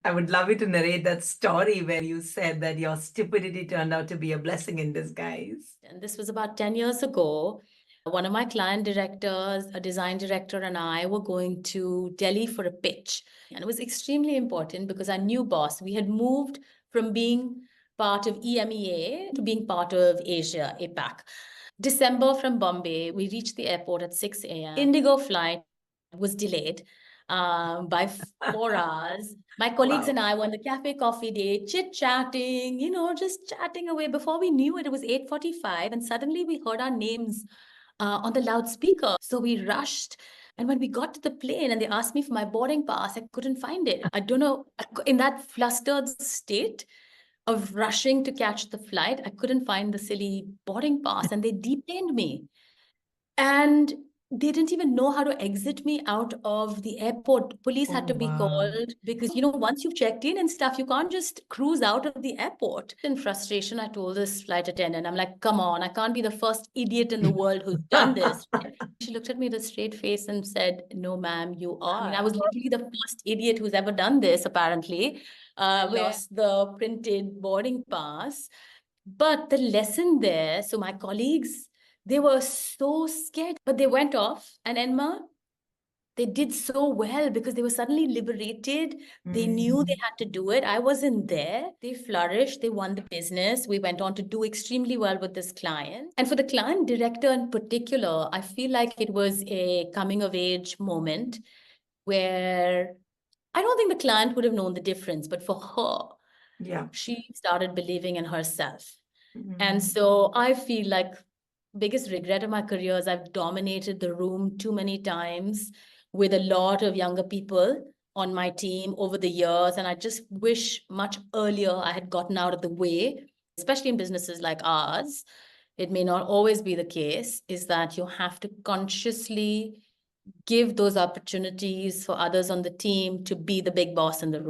I would love you to narrate that story where you said that your stupidity turned out to be a blessing in disguise. And this was about 10 years ago. One of my client directors, a design director, and I were going to Delhi for a pitch. And it was extremely important because our new boss, we had moved from being part of EMEA to being part of Asia, APAC. December from Bombay, we reached the airport at 6 a.m. Indigo flight was delayed by 4 hours. My colleagues and I were on the cafe coffee date, chit-chatting, just chatting away. Before we knew it, it was 8:45, and suddenly we heard our names on the loudspeaker. So we rushed. And when we got to the plane and they asked me for my boarding pass, I couldn't find it. I don't know, in that flustered state of rushing to catch the flight, I couldn't find the silly boarding pass and they detained me. And they didn't even know how to exit me out of the airport. Police had to be called because, once you've checked in and stuff, you can't just cruise out of the airport. In frustration, I told this flight attendant, I'm like, come on, I can't be the first idiot in the world who's done this. She looked at me with a straight face and said, no, ma'am, you are. I mean, I was literally the first idiot who's ever done this, apparently. Lost the printed boarding pass. But the lesson there, so my colleagues, they were so scared, but they went off. And Enma, they did so well because they were suddenly liberated. They knew they had to do it. I wasn't there. They flourished. They won the business. We went on to do extremely well with this client. And for the client director in particular, I feel like it was a coming of age moment where I don't think the client would have known the difference, but for her, she started believing in herself. And so I feel like biggest regret of my career is I've dominated the room too many times with a lot of younger people on my team over the years. And I just wish much earlier I had gotten out of the way, especially in businesses like ours. It may not always be the case, is that you have to consciously give those opportunities for others on the team to be the big boss in the room.